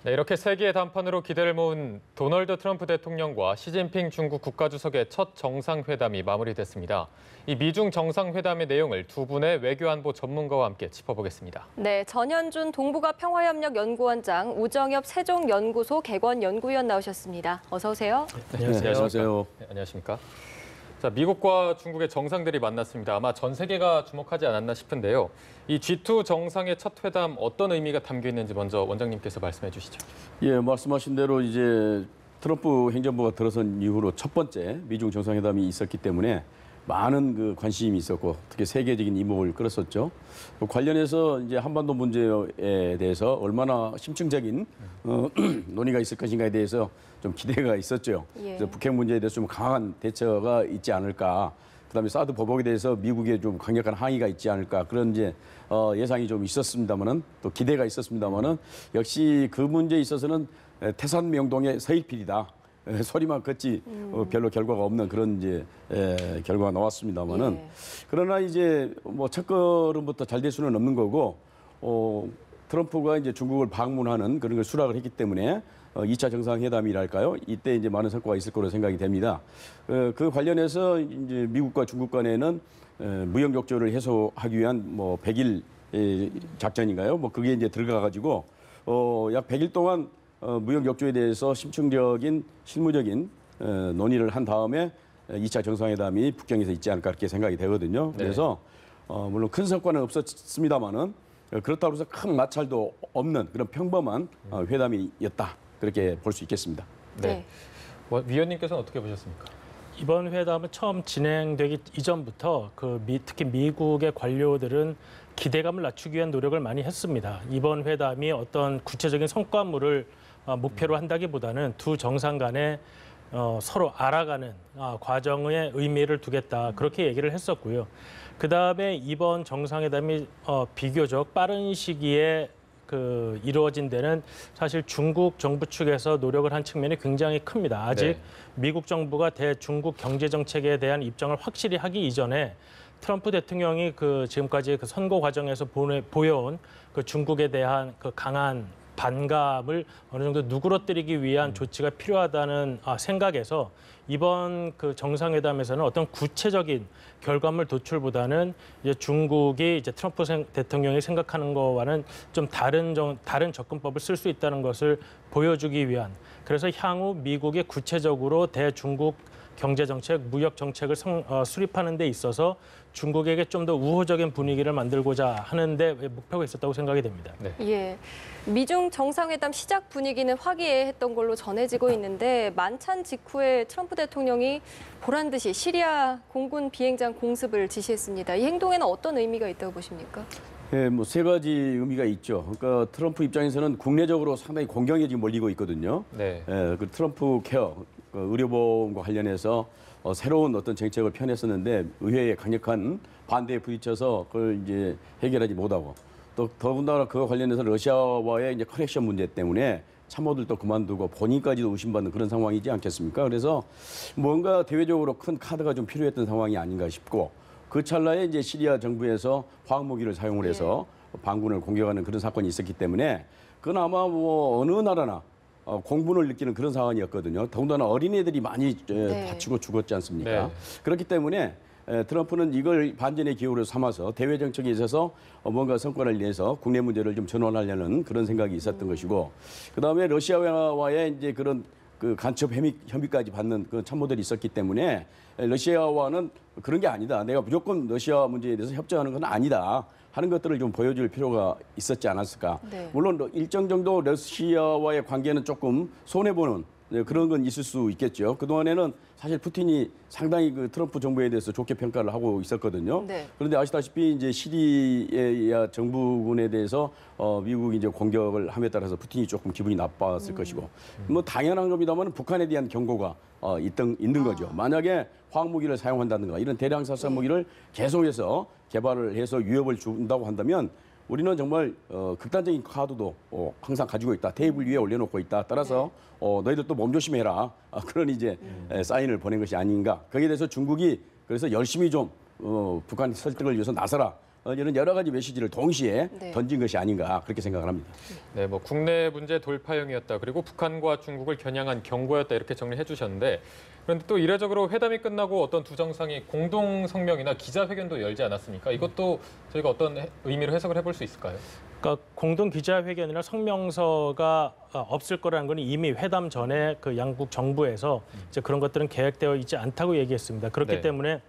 네, 이렇게 세계의 단판으로 기대를 모은 도널드 트럼프 대통령과 시진핑 중국 국가주석의 첫 정상회담이 마무리됐습니다. 이 미중 정상회담의 내용을 두 분의 외교안보 전문가와 함께 짚어보겠습니다. 네, 전현준 동북아 평화협력연구원장, 우정엽 세종연구소 개관연구위원 나오셨습니다. 어서 오세요. 네, 안녕하세요. 네, 안녕하십니까. 자, 미국과 중국의 정상들이 만났습니다. 아마 전 세계가 주목하지 않았나 싶은데요. 이 G2 정상의 첫 회담 어떤 의미가 담겨 있는지 먼저 원장님께서 말씀해 주시죠. 예, 말씀하신 대로 이제 트럼프 행정부가 들어선 이후로 첫 번째 미중 정상회담이 있었기 때문에 많은 그 관심이 있었고 특히 세계적인 이목을 끌었었죠. 관련해서 이제 한반도 문제에 대해서 얼마나 심층적인 논의가 있을 것인가에 대해서 좀 기대가 있었죠. 예. 그래서 북핵 문제에 대해서 좀 강한 대처가 있지 않을까. 그다음에 사드 보복에 대해서 미국의 좀 강력한 항의가 있지 않을까 그런 이제 예상이 좀 있었습니다만은 또 기대가 있었습니다만은 역시 그 문제에 있어서는 태산 명동의 서일필이다. 소리만 걷지 별로 결과가 없는 그런 이제 결과가 나왔습니다만은 그러나 이제 뭐 첫걸음부터 잘 될 수는 없는 거고 트럼프가 이제 중국을 방문하는 그런 걸 수락을 했기 때문에 2차 정상회담이랄까요? 이때 이제 많은 성과가 있을 거로 생각이 됩니다. 그 관련해서 이제 미국과 중국 간에는 무역 격조를 해소하기 위한 뭐 100일 작전인가요? 뭐 그게 이제 들어가 가지고 약 100일 동안 무역 역조에 대해서 심층적인 실무적인 논의를 한 다음에 2차 정상회담이 북경에서 있지 않을까 그렇게 생각이 되거든요. 그래서 물론 큰 성과는 없었습니다만은 그렇다고 해서 큰 마찰도 없는 그런 평범한 회담이었다 그렇게 볼 수 있겠습니다. 네. 위원님께서는 어떻게 보셨습니까? 이번 회담은 처음 진행되기 이전부터 특히 미국의 관료들은 기대감을 낮추기 위한 노력을 많이 했습니다. 이번 회담이 어떤 구체적인 성과물을 목표로 한다기보다는 두 정상 간에 서로 알아가는 과정의 의미를 두겠다 그렇게 얘기를 했었고요. 그다음에 이번 정상회담이 비교적 빠른 시기에 이루어진 데는 사실 중국 정부 측에서 노력을 한 측면이 굉장히 큽니다. 아직 미국 정부가 대중국 경제 정책에 대한 입장을 확실히 하기 이전에 트럼프 대통령이 지금까지 선거 과정에서 보여온 중국에 대한 강한 반감을 어느 정도 누그러뜨리기 위한 조치가 필요하다는 생각에서 이번 정상회담에서는 어떤 구체적인 결과물 도출보다는 이제 중국이 이제 트럼프 대통령이 생각하는 것과는 좀 다른 접근법을 쓸 수 있다는 것을 보여주기 위한 그래서 향후 미국이 구체적으로 대중국 경제 정책, 무역 정책을 수립하는 데 있어서 중국에게 좀 더 우호적인 분위기를 만들고자 하는데 목표가 있었다고 생각이 됩니다. 네. 예, 미중 정상회담 시작 분위기는 화기애애했던 걸로 전해지고 있는데 만찬 직후에 트럼프 대통령이 보란 듯이 시리아 공군 비행장 공습을 지시했습니다. 이 행동에는 어떤 의미가 있다고 보십니까? 예, 뭐 세 가지 의미가 있죠. 그러니까 트럼프 입장에서는 국내적으로 상당히 공경에 지금 몰리고 있거든요. 예, 그 트럼프 케어 의료보험과 관련해서 새로운 어떤 정책을 펴냈었는데 의회의 강력한 반대에 부딪혀서 그걸 이제 해결하지 못하고 또 더군다나 그와 관련해서 러시아와의 이제 커넥션 문제 때문에 참모들도 그만두고 본인까지도 의심받는 그런 상황이지 않겠습니까? 그래서 뭔가 대외적으로 큰 카드가 좀 필요했던 상황이 아닌가 싶고 그 찰나에 이제 시리아 정부에서 화학무기를 사용을 해서 반군을 공격하는 그런 사건이 있었기 때문에 그건 아마 뭐 어느 나라나 공분을 느끼는 그런 상황이었거든요. 더군다나 어린애들이 많이 다치고 죽었지 않습니까? 그렇기 때문에 트럼프는 이걸 반전의 기회로 삼아서 대외 정책에 있어서 뭔가 성과를 내서 국내 문제를 좀 전환하려는 그런 생각이 있었던 것이고, 그 다음에 러시아와의 이제 그런 간첩 혐의까지 받는 그 참모들이 있었기 때문에 러시아와는 그런 게 아니다. 내가 무조건 러시아 문제에 대해서 협조하는 건 아니다. 하는 것들을 좀 보여줄 필요가 있었지 않았을까. 물론 일정 정도 러시아와의 관계는 조금 손해보는 그런 건 있을 수 있겠죠. 그동안에는 사실 푸틴이 상당히 그 트럼프 정부에 대해서 좋게 평가를 하고 있었거든요. 그런데 아시다시피 이제 시리아 정부군에 대해서 미국이 이제 공격을 함에 따라서 푸틴이 조금 기분이 나빴을 것이고, 뭐 당연한 겁니다만 북한에 대한 경고가 있는 거죠. 만약에 화학무기를 사용한다든가 이런 대량 살상 무기를 계속해서 개발을 해서 위협을 준다고 한다면 우리는 정말 극단적인 카드도 항상 가지고 있다. 테이블 위에 올려놓고 있다. 따라서 너희들도 몸조심해라. 그런 이제 사인을 보낸 것이 아닌가. 거기에 대해서 중국이 그래서 열심히 좀 북한 설득을 위해서 나서라. 이런 여러 가지 메시지를 동시에 네. 던진 것이 아닌가 그렇게 생각을 합니다. 네, 뭐 국내 문제 돌파형이었다. 그리고 북한과 중국을 겨냥한 경고였다. 이렇게 정리해 주셨는데 그런데 또 이례적으로 회담이 끝나고 어떤 두 정상이 공동 성명이나 기자회견도 열지 않았습니까? 이것도 저희가 어떤 의미로 해석을 해볼 수 있을까요? 그러니까 공동 기자회견이나 성명서가 없을 거라는 건 이미 회담 전에 그 양국 정부에서 이제 그런 것들은 계획되어 있지 않다고 얘기했습니다. 그렇기 네. 때문에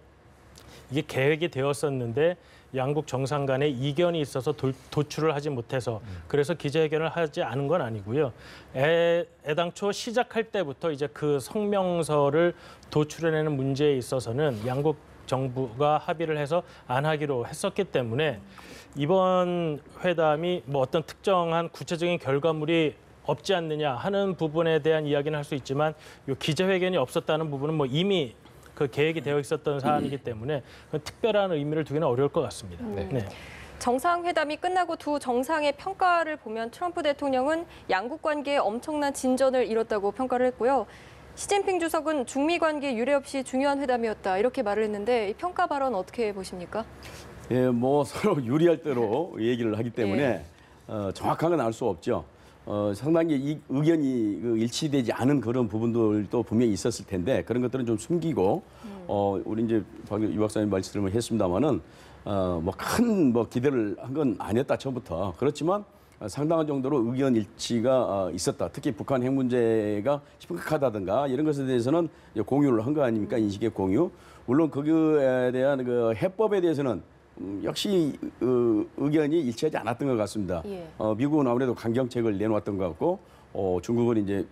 이게 계획이 되었었는데 양국 정상 간에 이견이 있어서 도출을 하지 못해서 그래서 기자회견을 하지 않은 건 아니고요. 애당초 시작할 때부터 이제 그 성명서를 도출해내는 문제에 있어서는 양국 정부가 합의를 해서 안 하기로 했었기 때문에 이번 회담이 뭐 어떤 특정한 구체적인 결과물이 없지 않느냐 하는 부분에 대한 이야기는 할 수 있지만 이 기자회견이 없었다는 부분은 뭐 이미 그 계획이 되어 있었던 사안이기 때문에 특별한 의미를 두기는 어려울 것 같습니다. 네. 정상회담이 끝나고 두 정상의 평가를 보면 트럼프 대통령은 양국 관계에 엄청난 진전을 이뤘다고 평가를 했고요. 시진핑 주석은 중미 관계 유례 없이 중요한 회담이었다 이렇게 말을 했는데 이 평가 발언 어떻게 보십니까? 예, 뭐 서로 유리할 대로 얘기를 하기 때문에 정확한 건 알 수 없죠. 상당히 이 의견이 일치되지 않은 그런 부분들도 분명히 있었을 텐데 그런 것들은 좀 숨기고 우리 이제 방금 유 박사님 말씀을 했습니다마는 뭐 큰 뭐 기대를 한 건 아니었다 처음부터 그렇지만 상당한 정도로 의견 일치가 있었다. 특히 북한 핵 문제가 심각하다든가 이런 것에 대해서는 공유를 한 거 아닙니까? 인식의 공유. 물론 거기에 대한 그 해법에 대해서는 역시 의견이 일치하지 않았던 것 같습니다. 예. 미국은 아무래도 강경책을 내놓았던 것 같고 중국은 이제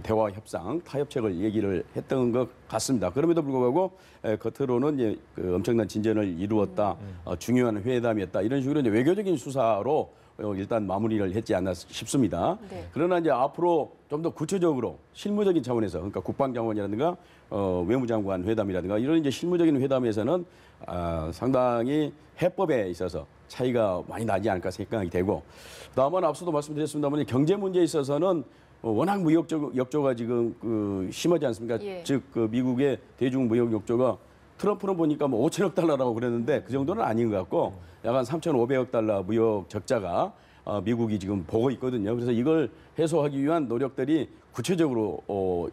대화 협상, 타협책을 얘기를 했던 것 같습니다. 그럼에도 불구하고 겉으로는 이제 그 엄청난 진전을 이루었다, 중요한 회담이었다 이런 식으로 이제 외교적인 수사로 일단 마무리를 했지 않나 싶습니다. 네. 그러나 이제 앞으로 좀 더 구체적으로 실무적인 차원에서 그러니까 국방장관이라든가 외무장관 회담이라든가 이런 이제 실무적인 회담에서는 상당히 해법에 있어서 차이가 많이 나지 않을까 생각이 되고 다만 앞서도 말씀드렸습니다만 경제 문제에 있어서는 워낙 무역 역조가 지금 심하지 않습니까? 예. 즉 미국의 대중 무역 역조가 트럼프는 보니까 뭐 5천억 달러라고 그랬는데 그 정도는 아닌 것 같고 약간 3,500억 달러 무역 적자가 미국이 지금 보고 있거든요. 그래서 이걸 해소하기 위한 노력들이 구체적으로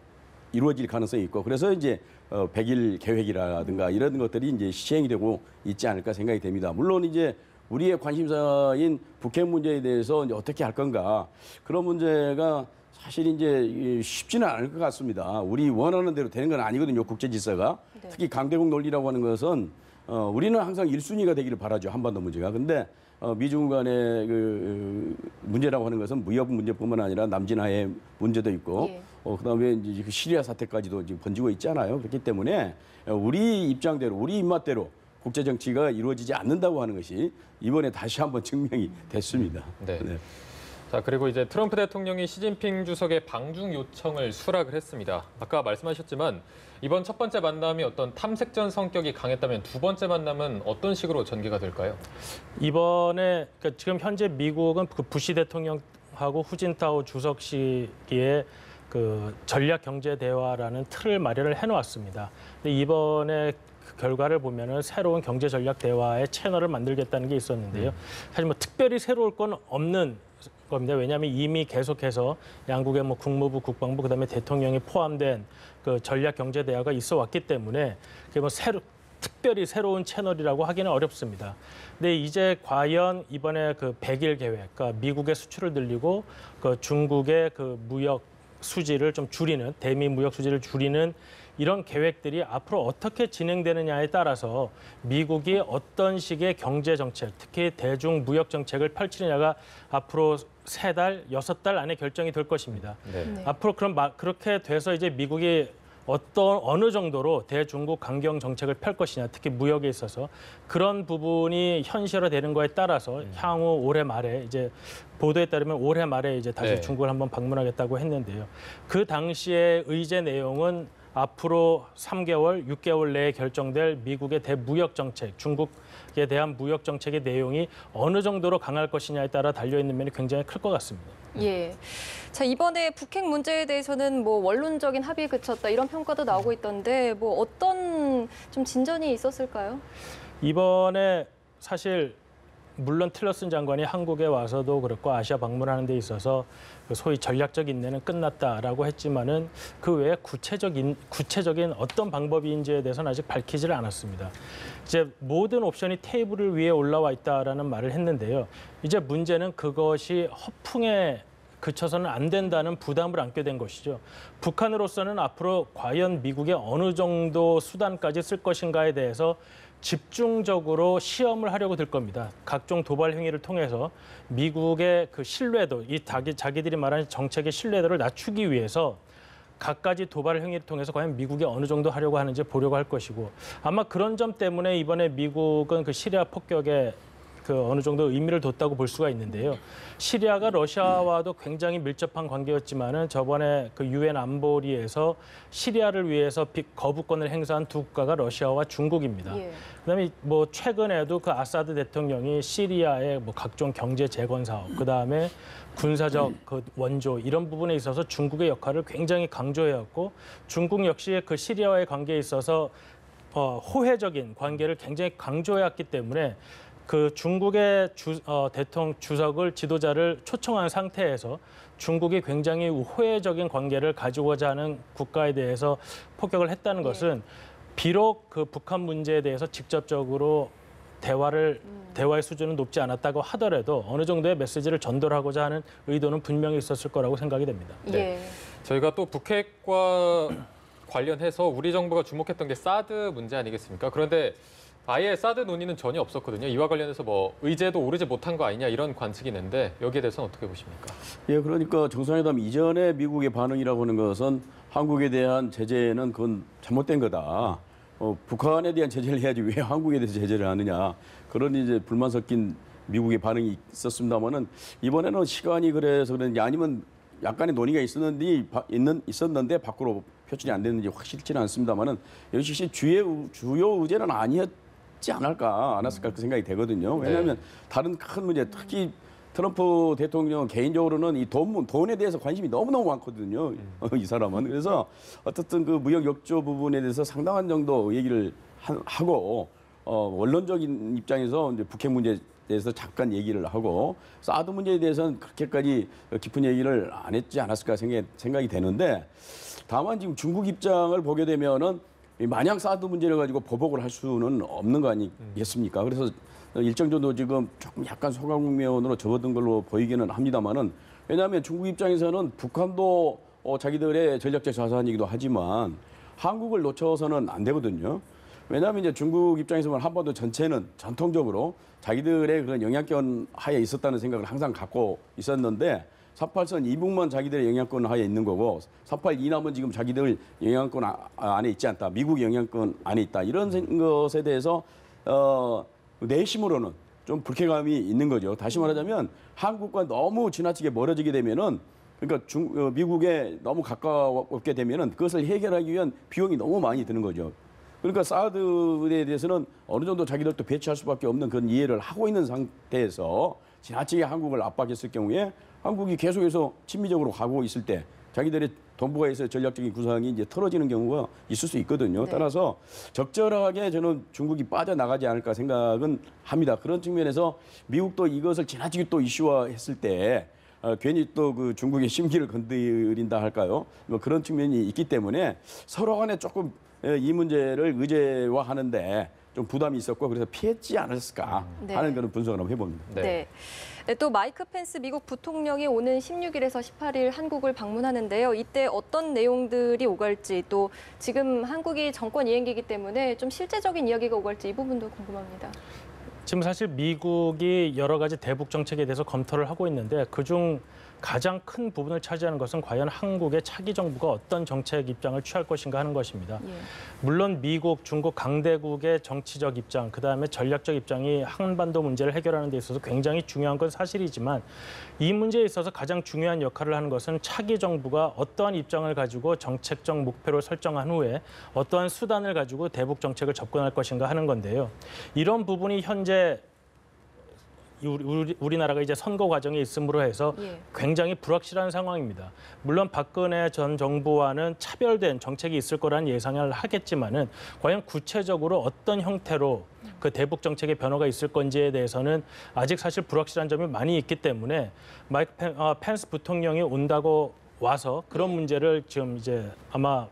이루어질 가능성이 있고 그래서 이제 100일 계획이라든가 이런 것들이 이제 시행이 되고 있지 않을까 생각이 됩니다. 물론 이제 우리의 관심사인 북핵 문제에 대해서 이제 어떻게 할 건가 그런 문제가 사실 이제 쉽지는 않을 것 같습니다. 우리 원하는 대로 되는 건 아니거든요. 국제 질서가. 네. 특히 강대국 논리라고 하는 것은 우리는 항상 1순위가 되기를 바라죠. 한반도 문제가. 근데 미중 간의 그 문제라고 하는 것은 무역 문제뿐만 아니라 남진하의 문제도 있고 예. 그다음에 이제 그 시리아 사태까지도 지금 번지고 있잖아요. 그렇기 때문에 우리 입장대로 우리 입맛대로 국제 정치가 이루어지지 않는다고 하는 것이 이번에 다시 한번 증명이 됐습니다. 네. 네. 자, 그리고 이제 트럼프 대통령이 시진핑 주석의 방중 요청을 수락을 했습니다. 아까 말씀하셨지만 이번 첫 번째 만남이 어떤 탐색전 성격이 강했다면 두 번째 만남은 어떤 식으로 전개가 될까요? 이번에 그러니까 지금 현재 미국은 그 부시 대통령하고 후진타오 주석 시기에 그 전략 경제 대화라는 틀을 마련을 해놓았습니다. 근데 이번에 그 결과를 보면은 새로운 경제 전략 대화의 채널을 만들겠다는 게 있었는데요. 사실 뭐 특별히 새로울 건 없는 겁니다. 왜냐하면 이미 계속해서 양국의 뭐 국무부, 국방부, 그다음에 대통령이 포함된 그 전략 경제 대화가 있어 왔기 때문에 그게 뭐 특별히 새로운 채널이라고 하기는 어렵습니다. 근데 이제 과연 이번에 그 100일 계획, 그러니까 미국의 수출을 늘리고 그 중국의 그 무역 수지를 좀 줄이는 대미 무역 수지를 줄이는 이런 계획들이 앞으로 어떻게 진행되느냐에 따라서 미국이 어떤 식의 경제 정책, 특히 대중 무역 정책을 펼치느냐가 앞으로 3달, 6달 안에 결정이 될 것입니다. 네. 앞으로 그렇게 돼서 이제 미국이 어느 정도로 대중국 강경 정책을 펼 것이냐, 특히 무역에 있어서 그런 부분이 현실화되는 거에 따라서 향후 올해 말에 이제 보도에 따르면 올해 말에 이제 다시 네. 중국을 한번 방문하겠다고 했는데요. 그 당시의 의제 내용은 앞으로 3개월, 6개월 내에 결정될 미국의 대무역 정책, 중국에 대한 무역 정책의 내용이 어느 정도로 강할 것이냐에 따라 달려있는 면이 굉장히 클 것 같습니다. 예. 자, 이번에 북핵 문제에 대해서는 뭐 원론적인 합의에 그쳤다 이런 평가도 나오고 있던데 뭐 어떤 좀 진전이 있었을까요? 이번에 사실 물론 틸러슨 장관이 한국에 와서도 그렇고 아시아 방문하는 데 있어서 소위 전략적 인내는 끝났다라고 했지만은 그 외에 구체적인 어떤 방법인지에 대해서는 아직 밝히지를 않았습니다. 이제 모든 옵션이 테이블 위에 올라와 있다라는 말을 했는데요. 이제 문제는 그것이 허풍에 그쳐서는 안 된다는 부담을 안게 된 것이죠. 북한으로서는 앞으로 과연 미국의 어느 정도 수단까지 쓸 것인가에 대해서 집중적으로 시험을 하려고 들 겁니다. 각종 도발 행위를 통해서 미국의 그 신뢰도, 이 자기들이 말하는 정책의 신뢰도를 낮추기 위해서 갖가지 도발 행위를 통해서 과연 미국이 어느 정도 하려고 하는지 보려고 할 것이고, 아마 그런 점 때문에 이번에 미국은 그 시리아 폭격에 그 어느 정도 의미를 뒀다고 볼 수가 있는데요. 시리아가 러시아와도 굉장히 밀접한 관계였지만은 저번에 그 유엔 안보리에서 시리아를 위해서 거부권을 행사한 두 국가가 러시아와 중국입니다. 예. 그다음에 뭐 최근에도 그 아사드 대통령이 시리아의 뭐 각종 경제 재건 사업, 그다음에 군사적 그 원조 이런 부분에 있어서 중국의 역할을 굉장히 강조해왔고, 중국 역시 그 시리아와의 관계에 있어서 호혜적인 관계를 굉장히 강조해왔기 때문에 그 중국의 대통령 주석을 지도자를 초청한 상태에서 중국이 굉장히 호혜적인 관계를 가지고자 하는 국가에 대해서 폭격을 했다는 것은 비록 그 북한 문제에 대해서 직접적으로 대화의 수준은 높지 않았다고 하더라도 어느 정도의 메시지를 전달하고자 하는 의도는 분명히 있었을 거라고 생각이 됩니다. 네. 저희가 또 북핵과 관련해서 우리 정부가 주목했던 게 사드 문제 아니겠습니까? 그런데 아예 사드 논의는 전혀 없었거든요. 이와 관련해서 뭐 의제도 오르지 못한 거 아니냐 이런 관측이 있는데 여기에 대해서는 어떻게 보십니까? 예, 그러니까 정상회담 이전에 미국의 반응이라고 하는 것은 한국에 대한 제재는 그건 잘못된 거다. 북한에 대한 제재를 해야지 왜 한국에 대해서 제재를 하느냐. 그런 이제 불만 섞인 미국의 반응이 있었습니다만은 이번에는 시간이 그래서 그런지 아니면 약간의 논의가 있었는데 밖으로 표출이 안 됐는지 확실치는 않습니다만은 역시 주요 의제는 아니었지 않았을까 그 생각이 되거든요. 왜냐하면 다른 큰 문제, 특히 트럼프 대통령 개인적으로는 이 돈에 대해서 관심이 너무너무 많거든요. 이 사람은. 그래서 어떻든 그 무역 역조 부분에 대해서 상당한 정도 얘기를 하고 원론적인 입장에서 이제 북핵 문제에 대해서 잠깐 얘기를 하고 사드 문제에 대해서는 그렇게까지 깊은 얘기를 안 했지 않았을까 생각이 되는데, 다만 지금 중국 입장을 보게 되면은 마냥 사드 문제를 가지고 보복을 할 수는 없는 거 아니겠습니까? 그래서 일정 정도 지금 조금 약간 소강면으로 접어든 걸로 보이기는 합니다만은, 왜냐하면 중국 입장에서는 북한도 자기들의 전략적 자산이기도 하지만 한국을 놓쳐서는 안 되거든요. 왜냐하면 이제 중국 입장에서 보면 한반도 전체는 전통적으로 자기들의 그런 영향권 하에 있었다는 생각을 항상 갖고 있었는데, 4.8선 이북만 자기들의 영향권 하에 있는 거고 4.8 이남은 지금 자기들 영향권 안에 있지 않다. 미국 영향권 안에 있다. 이런 것에 대해서 내심으로는 좀 불쾌감이 있는 거죠. 다시 말하자면 한국과 너무 지나치게 멀어지게 되면은, 그러니까 미국에 너무 가까웠게 되면은 그것을 해결하기 위한 비용이 너무 많이 드는 거죠. 그러니까 사드에 대해서는 어느 정도 자기들도 배치할 수밖에 없는 그런 이해를 하고 있는 상태에서 지나치게 한국을 압박했을 경우에 한국이 계속해서 친미적으로 가고 있을 때 자기들의 동북아에서 전략적인 구상이 이제 틀어지는 경우가 있을 수 있거든요. 네. 따라서 적절하게 저는 중국이 빠져나가지 않을까 생각은 합니다. 그런 측면에서 미국도 이것을 지나치게 또 이슈화했을 때 괜히 또 그 중국의 심기를 건드린다 할까요? 뭐 그런 측면이 있기 때문에 서로 간에 조금 이 문제를 의제화하는데 좀 부담이 있었고 그래서 피했지 않았을까 하는 그런 분석을 한번 해봅니다. 네. 또 마이크 펜스 미국 부통령이 오는 16일에서 18일 한국을 방문하는데요. 이때 어떤 내용들이 오갈지, 또 지금 한국이 정권 이행기이기 때문에 좀 실제적인 이야기가 오갈지 이 부분도 궁금합니다. 지금 사실 미국이 여러 가지 대북 정책에 대해서 검토를 하고 있는데, 그중 가장 큰 부분을 차지하는 것은 과연 한국의 차기 정부가 어떤 정책 입장을 취할 것인가 하는 것입니다. 물론 미국, 중국 강대국의 정치적 입장, 그다음에 전략적 입장이 한반도 문제를 해결하는 데 있어서 굉장히 중요한 건 사실이지만, 이 문제에 있어서 가장 중요한 역할을 하는 것은 차기 정부가 어떠한 입장을 가지고 정책적 목표를 설정한 후에 어떠한 수단을 가지고 대북 정책을 접근할 것인가 하는 건데요. 이런 부분이 현재 우리나라가 이제 선거 과정에 있음으로 해서 굉장히 불확실한 상황입니다. 물론 박근혜 전 정부와는 차별된 정책이 있을 거라는 예상을 하겠지만은 과연 구체적으로 어떤 형태로 그 대북 정책의 변화가 있을 건지에 대해서는 아직 사실 불확실한 점이 많이 있기 때문에 마이크 펜스 부통령이 온다고 와서 그런 문제를 지금 이제 아마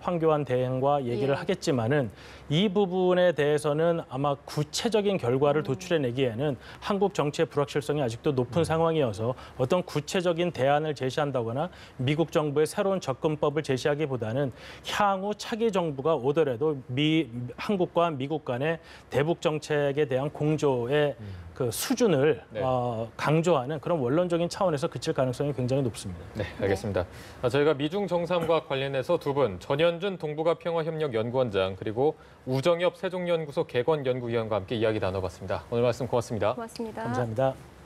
황교안 대행과 얘기를 하겠지만은 이 부분에 대해서는 아마 구체적인 결과를 도출해내기에는 한국 정치의 불확실성이 아직도 높은 상황이어서 어떤 구체적인 대안을 제시한다거나 미국 정부의 새로운 접근법을 제시하기보다는 향후 차기 정부가 오더라도 한국과 미국 간의 대북 정책에 대한 공조의 그 수준을 강조하는 그런 원론적인 차원에서 그칠 가능성이 굉장히 높습니다. 네, 알겠습니다. 저희가 미중 정상과 관련해서 두 분, 전현준 동북아 평화협력연구원장 그리고 우정엽 세종연구소 개건연구위원과 함께 이야기 나눠봤습니다. 오늘 말씀 고맙습니다. 고맙습니다. 감사합니다.